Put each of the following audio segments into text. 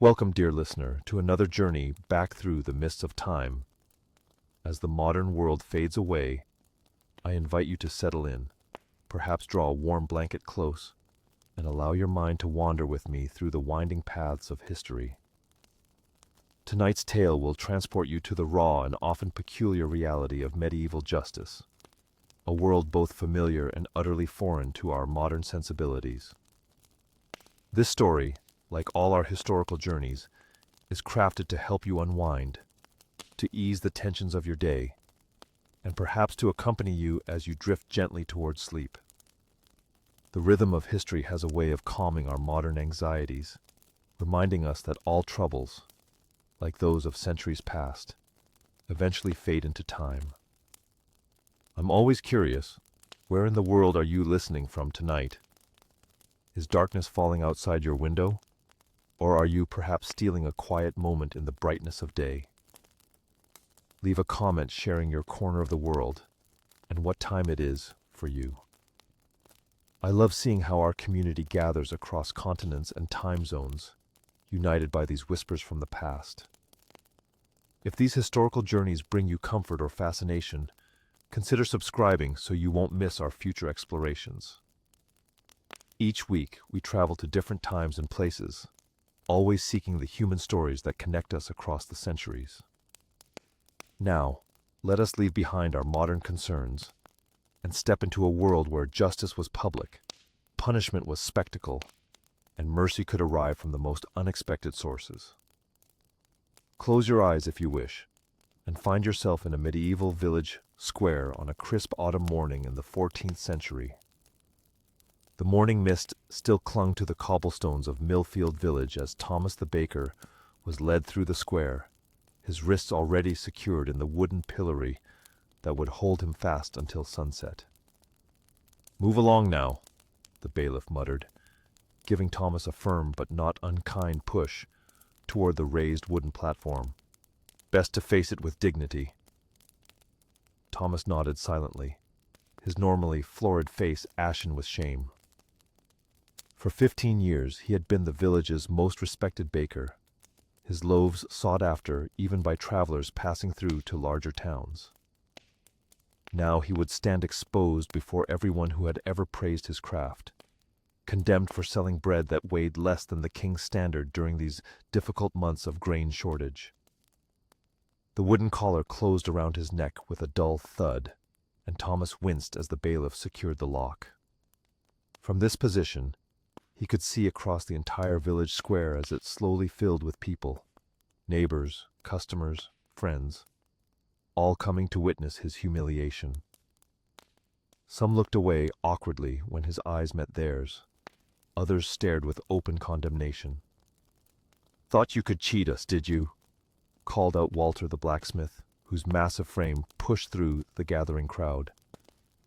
Welcome, dear listener, to another journey back through the mists of time. As the modern world fades away, I invite you to settle in, perhaps draw a warm blanket close, and allow your mind to wander with me through the winding paths of history. Tonight's tale will transport you to the raw and often peculiar reality of medieval justice, a world both familiar and utterly foreign to our modern sensibilities. This story, like all our historical journeys, is crafted to help you unwind, to ease the tensions of your day, and perhaps to accompany you as you drift gently towards sleep. The rhythm of history has a way of calming our modern anxieties, reminding us that all troubles, like those of centuries past, eventually fade into time. I'm always curious, where in the world are you listening from tonight? Is darkness falling outside your window? Or are you perhaps stealing a quiet moment in the brightness of day? Leave a comment sharing your corner of the world and what time it is for you. I love seeing how our community gathers across continents and time zones, united by these whispers from the past. If these historical journeys bring you comfort or fascination, consider subscribing so you won't miss our future explorations. Each week, we travel to different times and places, always seeking the human stories that connect us across the centuries. Now, let us leave behind our modern concerns and step into a world where justice was public, punishment was spectacle, and mercy could arrive from the most unexpected sources. Close your eyes if you wish, and find yourself in a medieval village square on a crisp autumn morning in the 14th century. The morning mist still clung to the cobblestones of Millfield village as Thomas the baker was led through the square, his wrists already secured in the wooden pillory that would hold him fast until sunset. "Move along now," the bailiff muttered, giving Thomas a firm but not unkind push toward the raised wooden platform. "Best to face it with dignity." Thomas nodded silently, his normally florid face ashen with shame. For 15 years he had been the village's most respected baker, his loaves sought after even by travelers passing through to larger towns. Now he would stand exposed before everyone who had ever praised his craft, condemned for selling bread that weighed less than the king's standard during these difficult months of grain shortage. The wooden collar closed around his neck with a dull thud, and Thomas winced as the bailiff secured the lock. From this position, he could see across the entire village square as it slowly filled with people, neighbors, customers, friends, all coming to witness his humiliation. Some looked away awkwardly when his eyes met theirs. Others stared with open condemnation. "Thought you could cheat us, did you?" called out Walter the blacksmith, whose massive frame pushed through the gathering crowd.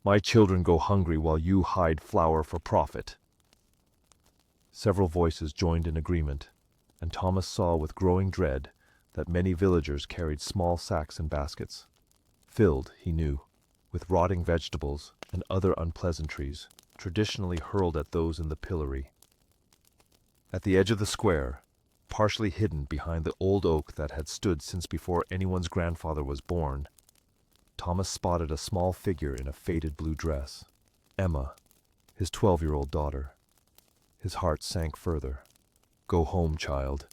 "My children go hungry while you hide flour for profit." Several voices joined in agreement, and Thomas saw with growing dread that many villagers carried small sacks and baskets, filled, he knew, with rotting vegetables and other unpleasantries traditionally hurled at those in the pillory. At the edge of the square, partially hidden behind the old oak that had stood since before anyone's grandfather was born, Thomas spotted a small figure in a faded blue dress, Emma, his 12-year-old daughter. His heart sank further. "Go home, child,"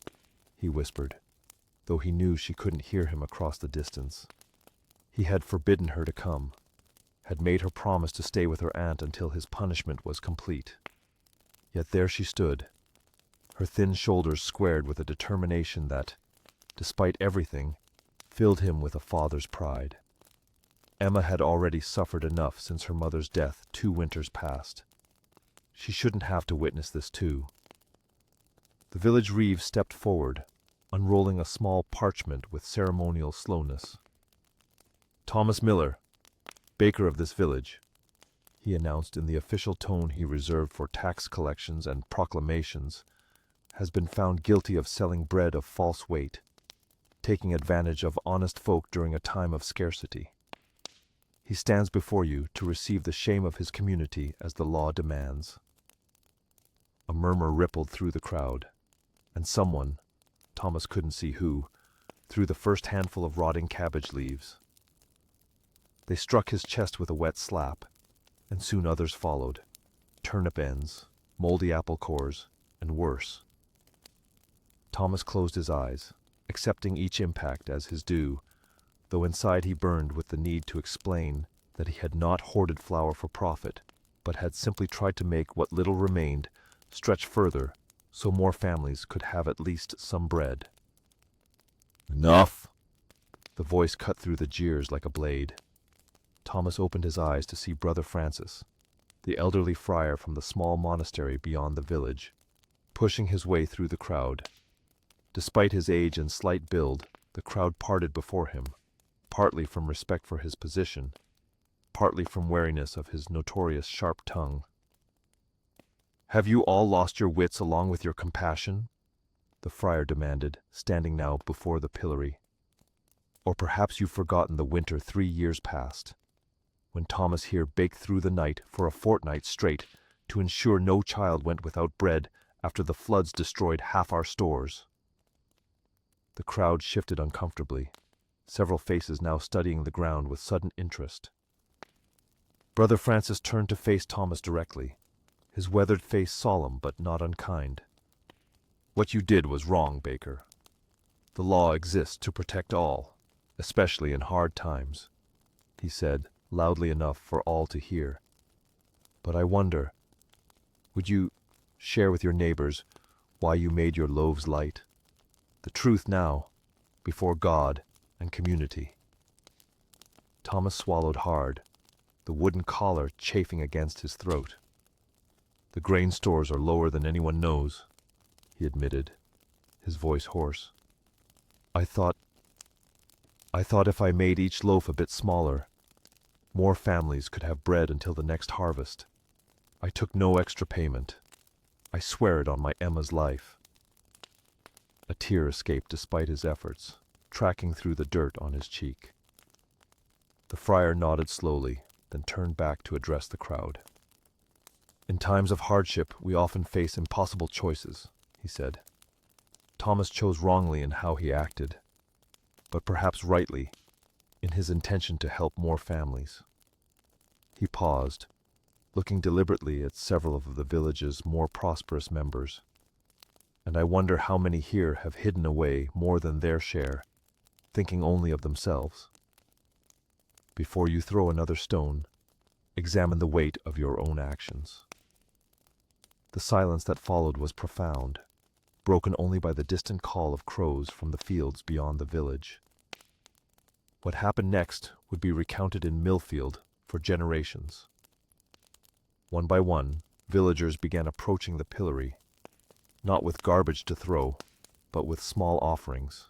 he whispered, though he knew she couldn't hear him across the distance. He had forbidden her to come, had made her promise to stay with her aunt until his punishment was complete. Yet there she stood, her thin shoulders squared with a determination that, despite everything, filled him with a father's pride. Emma had already suffered enough since her mother's death 2 winters past. She shouldn't have to witness this too. The village reeve stepped forward, unrolling a small parchment with ceremonial slowness. "Thomas Miller, baker of this village," he announced in the official tone he reserved for tax collections and proclamations, "has been found guilty of selling bread of false weight, taking advantage of honest folk during a time of scarcity. He stands before you to receive the shame of his community as the law demands." A murmur rippled through the crowd, and someone, Thomas couldn't see who, threw the first handful of rotting cabbage leaves. They struck his chest with a wet slap, and soon others followed. Turnip ends, moldy apple cores, and worse. Thomas closed his eyes, accepting each impact as his due, though inside he burned with the need to explain that he had not hoarded flour for profit, but had simply tried to make what little remained stretch further so more families could have at least some bread. "Enough!" The voice cut through the jeers like a blade. Thomas opened his eyes to see Brother Francis, the elderly friar from the small monastery beyond the village, pushing his way through the crowd. Despite his age and slight build, the crowd parted before him, partly from respect for his position, partly from wariness of his notorious sharp tongue. "Have you all lost your wits along with your compassion?" the friar demanded, standing now before the pillory. "Or perhaps you've forgotten the winter 3 years past, when Thomas here baked through the night for a fortnight straight to ensure no child went without bread after the floods destroyed half our stores." The crowd shifted uncomfortably, several faces now studying the ground with sudden interest. Brother Francis turned to face Thomas directly, his weathered face solemn but not unkind. "What you did was wrong, Baker. The law exists to protect all, especially in hard times," he said, loudly enough for all to hear. "But I wonder, would you share with your neighbors why you made your loaves light? The truth now, before God and community." Thomas swallowed hard, the wooden collar chafing against his throat. "The grain stores are lower than anyone knows," he admitted, his voice hoarse. I thought if I made each loaf a bit smaller, more families could have bread until the next harvest. I took no extra payment. I swear it on my Emma's life." A tear escaped despite his efforts, tracking through the dirt on his cheek. The friar nodded slowly, then turned back to address the crowd. "In times of hardship, we often face impossible choices," he said. "Thomas chose wrongly in how he acted, but perhaps rightly in his intention to help more families." He paused, looking deliberately at several of the village's more prosperous members. "And I wonder how many here have hidden away more than their share, thinking only of themselves. Before you throw another stone, examine the weight of your own actions." The silence that followed was profound, broken only by the distant call of crows from the fields beyond the village. What happened next would be recounted in Millfield for generations. One by one, villagers began approaching the pillory, not with garbage to throw, but with small offerings.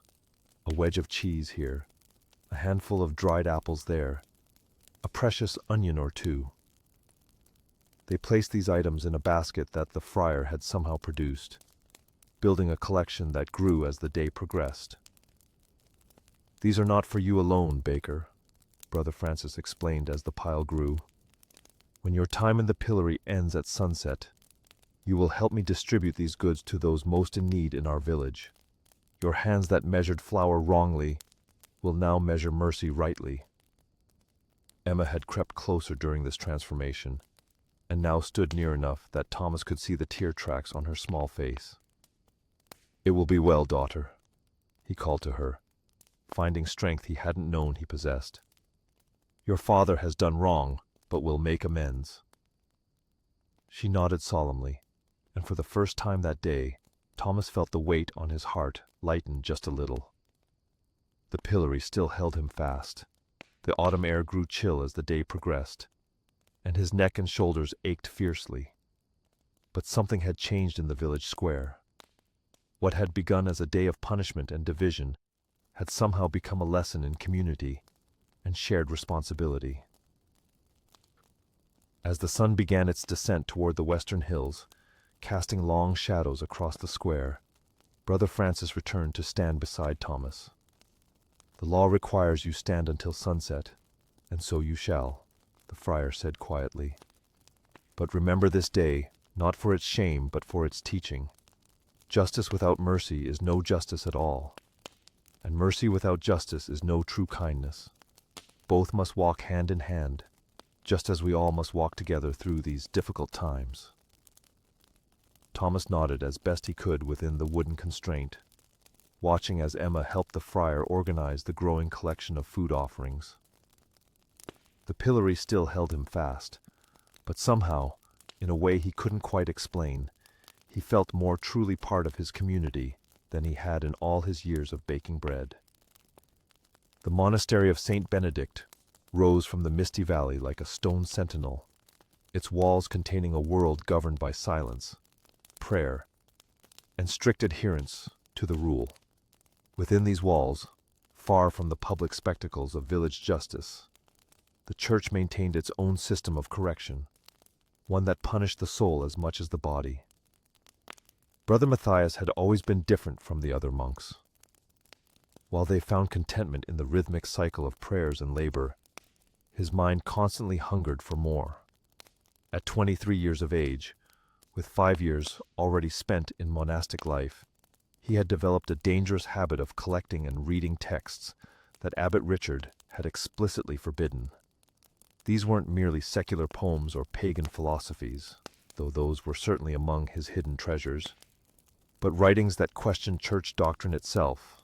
A wedge of cheese here, a handful of dried apples there, a precious onion or two. They placed these items in a basket that the friar had somehow produced, building a collection that grew as the day progressed. "These are not for you alone, Baker," Brother Francis explained as the pile grew. "When your time in the pillory ends at sunset, you will help me distribute these goods to those most in need in our village. Your hands that measured flour wrongly will now measure mercy rightly." Emma had crept closer during this transformation, and now stood near enough that Thomas could see the tear tracks on her small face. "It will be well, daughter," he called to her, finding strength he hadn't known he possessed. "Your father has done wrong, but will make amends." She nodded solemnly, and for the first time that day, Thomas felt the weight on his heart lighten just a little. The pillory still held him fast. The autumn air grew chill as the day progressed, and his neck and shoulders ached fiercely. But something had changed in the village square. What had begun as a day of punishment and division had somehow become a lesson in community and shared responsibility. As the sun began its descent toward the western hills, casting long shadows across the square, Brother Francis returned to stand beside Thomas. "The law requires you stand until sunset, and so you shall," the friar said quietly. "But remember this day, not for its shame, but for its teaching. Justice without mercy is no justice at all, and mercy without justice is no true kindness. Both must walk hand in hand, just as we all must walk together through these difficult times. Thomas nodded as best he could within the wooden constraint, watching as Emma helped the friar organize the growing collection of food offerings. The pillory still held him fast, but somehow, in a way he couldn't quite explain, he felt more truly part of his community than he had in all his years of baking bread. The monastery of Saint Benedict rose from the misty valley like a stone sentinel, its walls containing a world governed by silence, prayer, and strict adherence to the rule. Within these walls, far from the public spectacles of village justice, the church maintained its own system of correction, one that punished the soul as much as the body. Brother Matthias had always been different from the other monks. While they found contentment in the rhythmic cycle of prayers and labor, his mind constantly hungered for more. At 23 years of age, with 5 years already spent in monastic life, he had developed a dangerous habit of collecting and reading texts that Abbot Richard had explicitly forbidden. These weren't merely secular poems or pagan philosophies, though those were certainly among his hidden treasures, but writings that questioned church doctrine itself,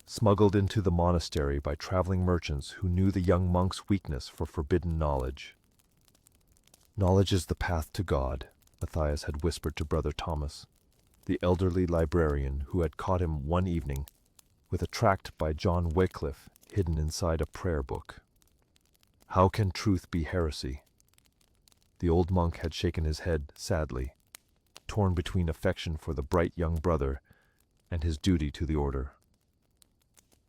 smuggled into the monastery by traveling merchants who knew the young monk's weakness for forbidden knowledge. "Knowledge is the path to God," Matthias had whispered to Brother Thomas, the elderly librarian who had caught him one evening with a tract by John Wycliffe hidden inside a prayer book. How can truth be heresy? The old monk had shaken his head sadly, torn between affection for the bright young brother and his duty to the order.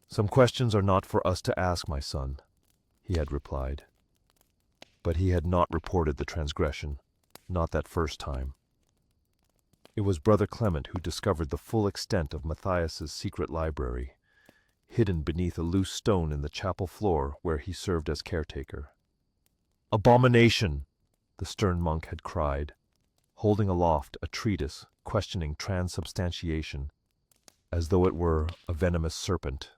"Some questions are not for us to ask, my son," he had replied. But he had not reported the transgression, not that first time. It was Brother Clement who discovered the full extent of Matthias's secret library, hidden beneath a loose stone in the chapel floor where he served as caretaker. "Abomination!" the stern monk had cried, holding aloft a treatise questioning transubstantiation, as though it were a venomous serpent.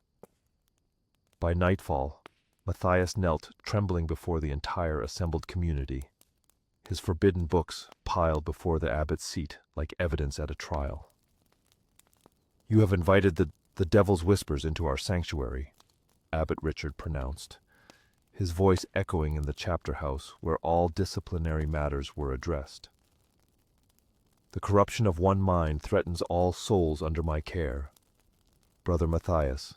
By nightfall, Matthias knelt trembling before the entire assembled community, his forbidden books piled before the abbot's seat like evidence at a trial. "You have invited the devil's whispers into our sanctuary," Abbot Richard pronounced, his voice echoing in the chapter house where all disciplinary matters were addressed. "The corruption of one mind threatens all souls under my care. Brother Matthias,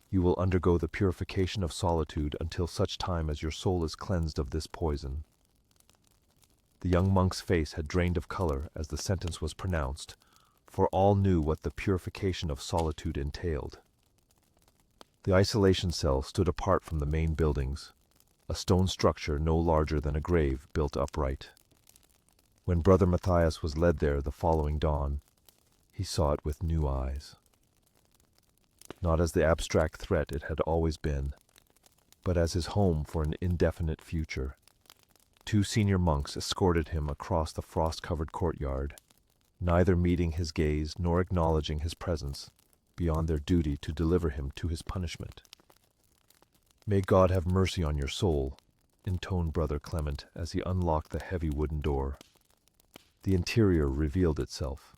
you will undergo the purification of solitude until such time as your soul is cleansed of this poison." The young monk's face had drained of color as the sentence was pronounced, for all knew what the purification of solitude entailed. The isolation cell stood apart from the main buildings, a stone structure no larger than a grave built upright. When Brother Matthias was led there the following dawn, he saw it with new eyes. Not as the abstract threat it had always been, but as his home for an indefinite future. 2 senior monks escorted him across the frost-covered courtyard, neither meeting his gaze nor acknowledging his presence, beyond their duty to deliver him to his punishment. "May God have mercy on your soul," intoned Brother Clement as he unlocked the heavy wooden door. The interior revealed itself,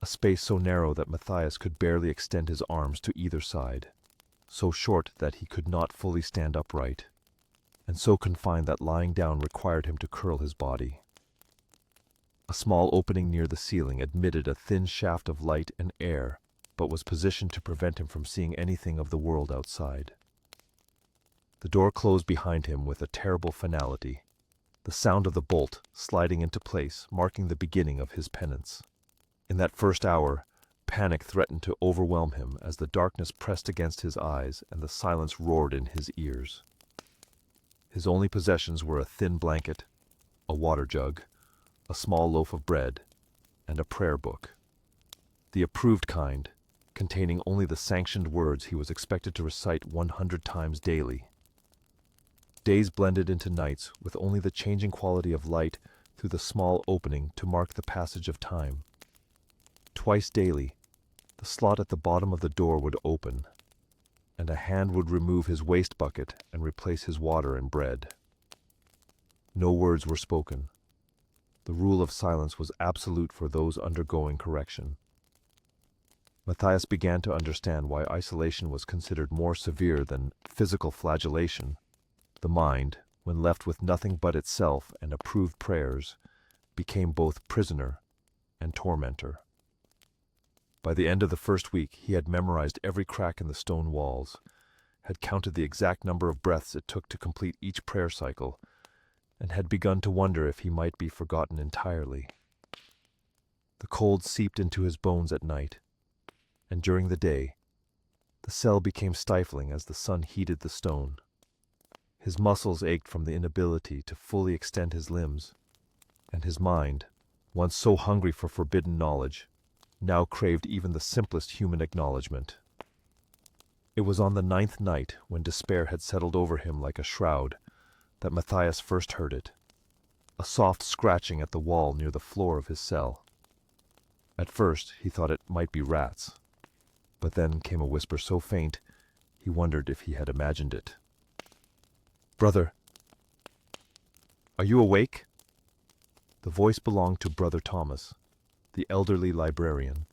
a space so narrow that Matthias could barely extend his arms to either side, so short that he could not fully stand upright, and so confined that lying down required him to curl his body. A small opening near the ceiling admitted a thin shaft of light and air, but was positioned to prevent him from seeing anything of the world outside. The door closed behind him with a terrible finality, the sound of the bolt sliding into place marking the beginning of his penance. In that first hour, panic threatened to overwhelm him as the darkness pressed against his eyes and the silence roared in his ears. His only possessions were a thin blanket, a water jug, a small loaf of bread, and a prayer book. The approved kind, containing only the sanctioned words he was expected to recite 100 times daily. Days blended into nights with only the changing quality of light through the small opening to mark the passage of time. Twice daily, the slot at the bottom of the door would open, and a hand would remove his waste bucket and replace his water and bread. No words were spoken. The rule of silence was absolute for those undergoing correction. Matthias began to understand why isolation was considered more severe than physical flagellation. The mind, when left with nothing but itself and approved prayers, became both prisoner and tormentor. By the end of the first week, he had memorized every crack in the stone walls, had counted the exact number of breaths it took to complete each prayer cycle, and had begun to wonder if he might be forgotten entirely. The cold seeped into his bones at night, and during the day, the cell became stifling as the sun heated the stone. His muscles ached from the inability to fully extend his limbs, and his mind, once so hungry for forbidden knowledge, now craved even the simplest human acknowledgement. It was on the 9th night, when despair had settled over him like a shroud, that Matthias first heard it, a soft scratching at the wall near the floor of his cell. At first he thought it might be rats, but then came a whisper so faint he wondered if he had imagined it. "Brother, are you awake?" The voice belonged to Brother Thomas, the elderly librarian.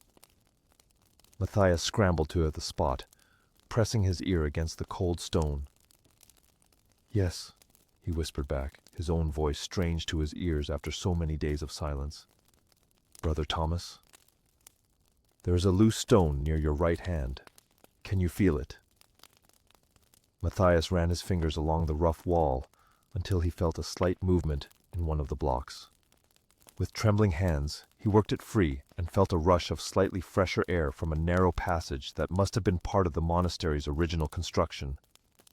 Matthias scrambled to the spot, pressing his ear against the cold stone. "Yes," he whispered back, his own voice strange to his ears after so many days of silence. "Brother Thomas, there is a loose stone near your right hand. Can you feel it?" Matthias ran his fingers along the rough wall until he felt a slight movement in one of the blocks. With trembling hands, he worked it free and felt a rush of slightly fresher air from a narrow passage that must have been part of the monastery's original construction,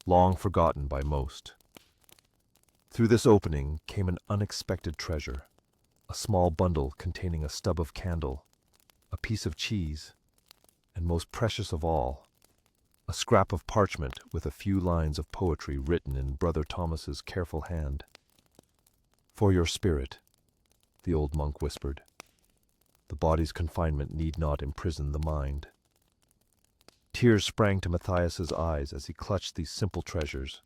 long forgotten by most. Through this opening came an unexpected treasure, a small bundle containing a stub of candle, a piece of cheese, and most precious of all, a scrap of parchment with a few lines of poetry written in Brother Thomas's careful hand. "For your spirit," the old monk whispered. "The body's confinement need not imprison the mind." Tears sprang to Matthias's eyes as he clutched these simple treasures.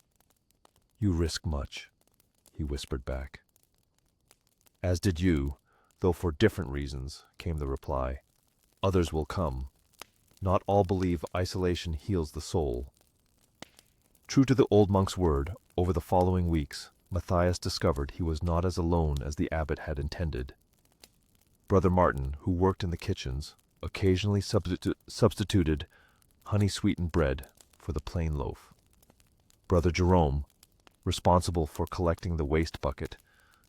"You risk much," he whispered back. "As did you, though for different reasons," came the reply. "Others will come. Not all believe isolation heals the soul." True to the old monk's word, over the following weeks, Matthias discovered he was not as alone as the abbot had intended. Brother Martin, who worked in the kitchens, occasionally substituted honey-sweetened bread for the plain loaf. Brother Jerome, responsible for collecting the waste bucket,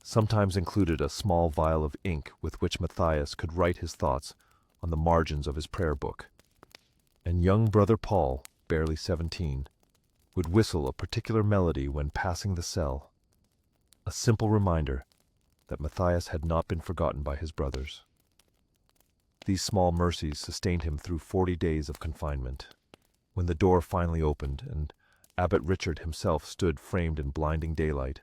sometimes included a small vial of ink with which Matthias could write his thoughts on the margins of his prayer book. And young Brother Paul, barely 17, would whistle a particular melody when passing the cell, a simple reminder that Matthias had not been forgotten by his brothers. These small mercies sustained him through 40 days of confinement. When the door finally opened and Abbot Richard himself stood framed in blinding daylight,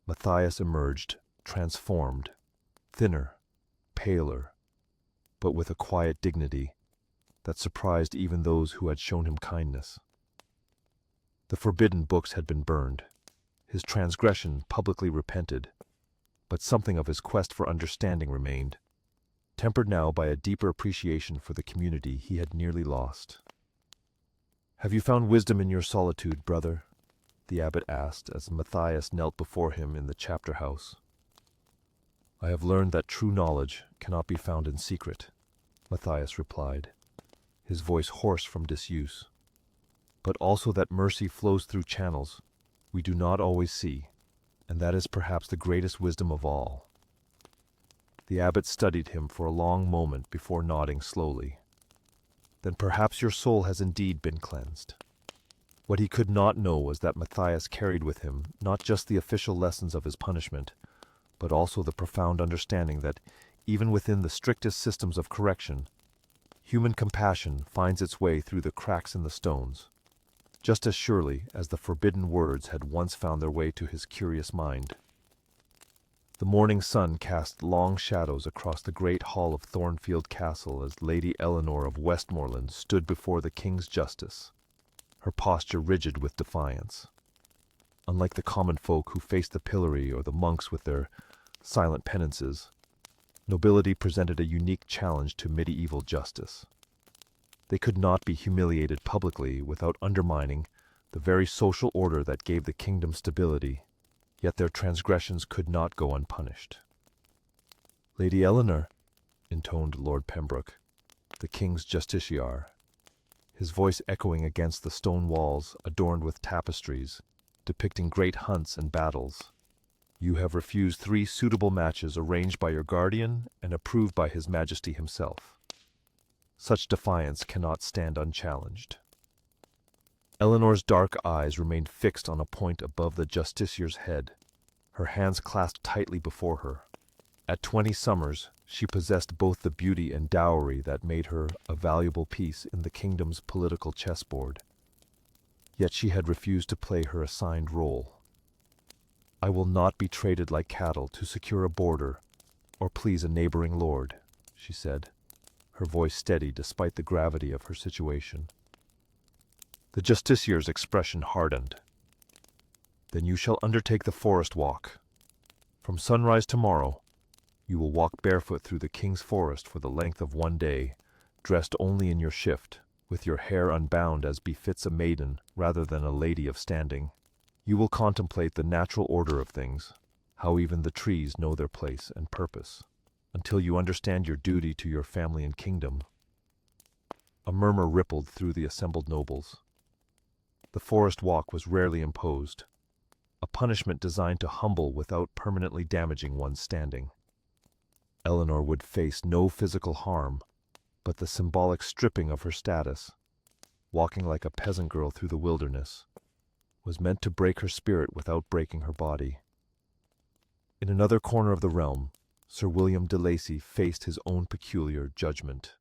Matthias emerged, transformed, thinner, paler, but with a quiet dignity that surprised even those who had shown him kindness. The forbidden books had been burned, his transgression publicly repented, but something of his quest for understanding remained, tempered now by a deeper appreciation for the community he had nearly lost. "Have you found wisdom in your solitude, brother?" the abbot asked as Matthias knelt before him in the chapter house. "I have learned that true knowledge cannot be found in secret," Matthias replied, his voice hoarse from disuse, "but also that mercy flows through channels we do not always see, and that is perhaps the greatest wisdom of all." The abbot studied him for a long moment before nodding slowly. "Then perhaps your soul has indeed been cleansed." What he could not know was that Matthias carried with him not just the official lessons of his punishment, but also the profound understanding that, even within the strictest systems of correction, human compassion finds its way through the cracks in the stones, just as surely as the forbidden words had once found their way to his curious mind. The morning sun cast long shadows across the great hall of Thornfield Castle as Lady Eleanor of Westmoreland stood before the King's Justice, her posture rigid with defiance. Unlike the common folk who faced the pillory or the monks with their silent penances, nobility presented a unique challenge to medieval justice. They could not be humiliated publicly without undermining the very social order that gave the kingdom stability, yet their transgressions could not go unpunished. "Lady Eleanor," intoned Lord Pembroke, the king's justiciar, his voice echoing against the stone walls adorned with tapestries depicting great hunts and battles. "You have refused 3 suitable matches arranged by your guardian and approved by His Majesty himself. Such defiance cannot stand unchallenged." Eleanor's dark eyes remained fixed on a point above the justiciar's head, her hands clasped tightly before her. At 20 summers, she possessed both the beauty and dowry that made her a valuable piece in the kingdom's political chessboard. Yet she had refused to play her assigned role. "I will not be traded like cattle to secure a border or please a neighboring lord," she said, her voice steady despite the gravity of her situation. The justiciar's expression hardened. "Then you shall undertake the forest walk. From sunrise tomorrow, you will walk barefoot through the king's forest for the length of 1 day, dressed only in your shift, with your hair unbound as befits a maiden rather than a lady of standing. You will contemplate the natural order of things, how even the trees know their place and purpose, until you understand your duty to your family and kingdom." A murmur rippled through the assembled nobles. The forest walk was rarely imposed, a punishment designed to humble without permanently damaging one's standing. Eleanor would face no physical harm, but the symbolic stripping of her status, walking like a peasant girl through the wilderness, was meant to break her spirit without breaking her body. In another corner of the realm, Sir William de Lacy faced his own peculiar judgment.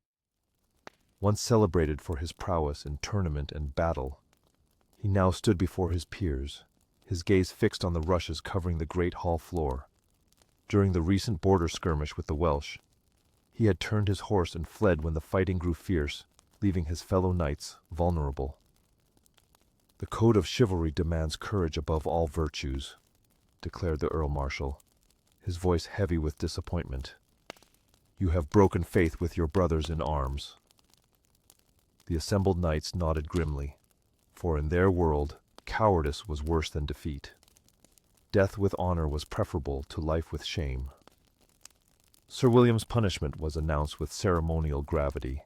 Once celebrated for his prowess in tournament and battle, he now stood before his peers, his gaze fixed on the rushes covering the great hall floor. During the recent border skirmish with the Welsh, he had turned his horse and fled when the fighting grew fierce, leaving his fellow knights vulnerable. "The code of chivalry demands courage above all virtues," declared the Earl Marshal, his voice heavy with disappointment. "You have broken faith with your brothers in arms." The assembled knights nodded grimly, for in their world, cowardice was worse than defeat. Death with honor was preferable to life with shame. Sir William's punishment was announced with ceremonial gravity.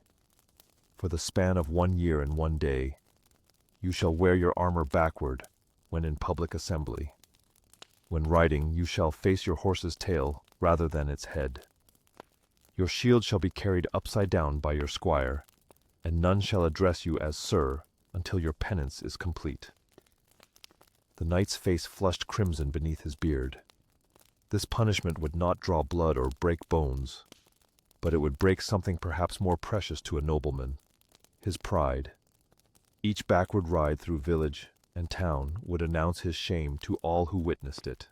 "For the span of 1 year and 1 day, you shall wear your armor backward when in public assembly. When riding, you shall face your horse's tail rather than its head. Your shield shall be carried upside down by your squire, and none shall address you as sir until your penance is complete." The knight's face flushed crimson beneath his beard. This punishment would not draw blood or break bones, but it would break something perhaps more precious to a nobleman, his pride. Each backward ride through village and town would announce his shame to all who witnessed it.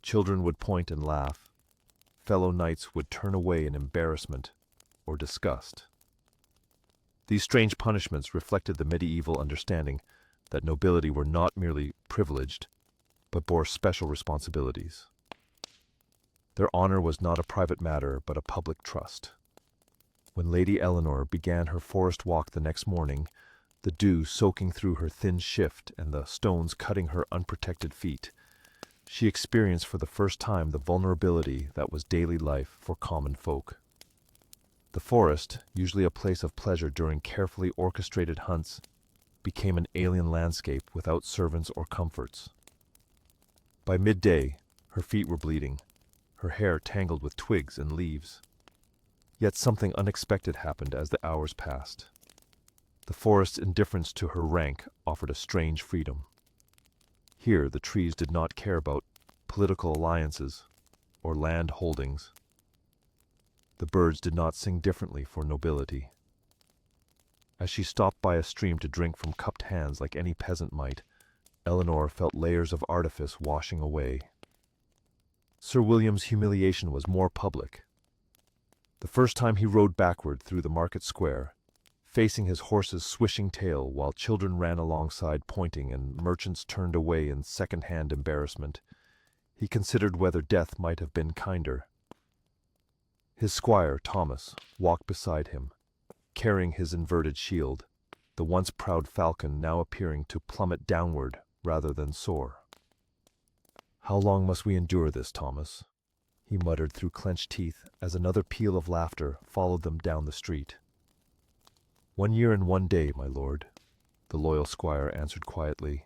Children would point and laugh. Fellow knights would turn away in embarrassment or disgust. These strange punishments reflected the medieval understanding that nobility were not merely privileged, but bore special responsibilities. Their honor was not a private matter, but a public trust. When Lady Eleanor began her forest walk the next morning, the dew soaking through her thin shift and the stones cutting her unprotected feet, she experienced for the first time the vulnerability that was daily life for common folk. The forest, usually a place of pleasure during carefully orchestrated hunts, became an alien landscape without servants or comforts. By midday, her feet were bleeding, her hair tangled with twigs and leaves. Yet something unexpected happened as the hours passed. The forest's indifference to her rank offered a strange freedom. Here the trees did not care about political alliances or land holdings. The birds did not sing differently for nobility. As she stopped by a stream to drink from cupped hands like any peasant might, Eleanor felt layers of artifice washing away. Sir William's humiliation was more public. The first time he rode backward through the market square, facing his horse's swishing tail while children ran alongside pointing and merchants turned away in second-hand embarrassment, he considered whether death might have been kinder. His squire, Thomas, walked beside him, carrying his inverted shield, the once proud falcon now appearing to plummet downward rather than soar. "How long must we endure this, Thomas?" he muttered through clenched teeth as another peal of laughter followed them down the street. "1 year and 1 day, my lord," the loyal squire answered quietly,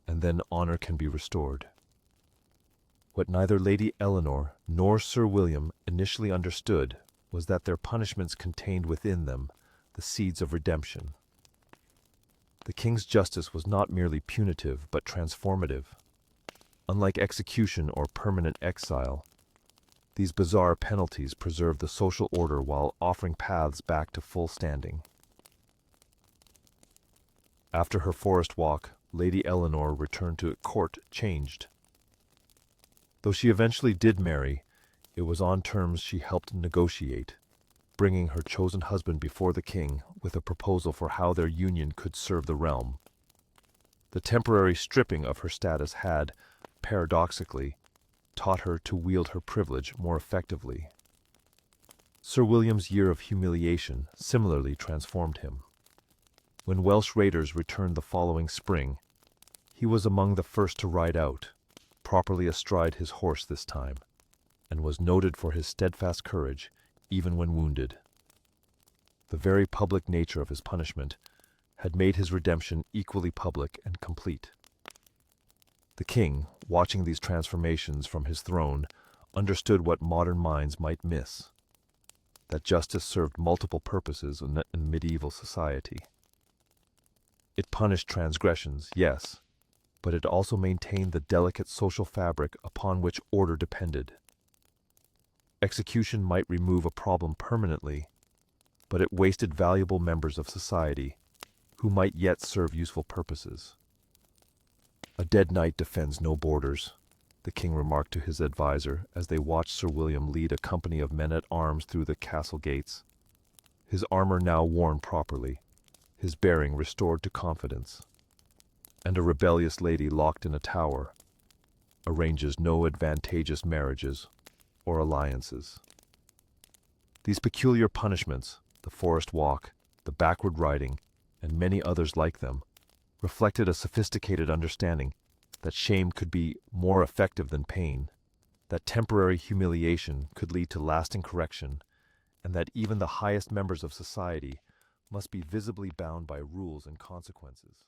"and then honor can be restored." What neither Lady Eleanor nor Sir William initially understood was that their punishments contained within them the seeds of redemption. The king's justice was not merely punitive but transformative. Unlike execution or permanent exile, these bizarre penalties preserved the social order while offering paths back to full standing. After her forest walk, Lady Eleanor returned to court changed. Though she eventually did marry, it was on terms she helped negotiate, bringing her chosen husband before the king with a proposal for how their union could serve the realm. The temporary stripping of her status had, paradoxically, taught her to wield her privilege more effectively. Sir William's year of humiliation similarly transformed him. When Welsh raiders returned the following spring, he was among the first to ride out, properly astride his horse this time, and was noted for his steadfast courage even when wounded. The very public nature of his punishment had made his redemption equally public and complete. The king, watching these transformations from his throne, understood what modern minds might miss: that justice served multiple purposes in medieval society. It punished transgressions, yes, but it also maintained the delicate social fabric upon which order depended. Execution might remove a problem permanently, but it wasted valuable members of society who might yet serve useful purposes. "A dead knight defends no borders," the king remarked to his adviser as they watched Sir William lead a company of men-at-arms through the castle gates. His armor now worn properly, his bearing restored to confidence. And a rebellious lady locked in a tower arranges no advantageous marriages or alliances. These peculiar punishments, the forest walk, the backward riding, and many others like them, reflected a sophisticated understanding that shame could be more effective than pain, that temporary humiliation could lead to lasting correction, and that even the highest members of society must be visibly bound by rules and consequences.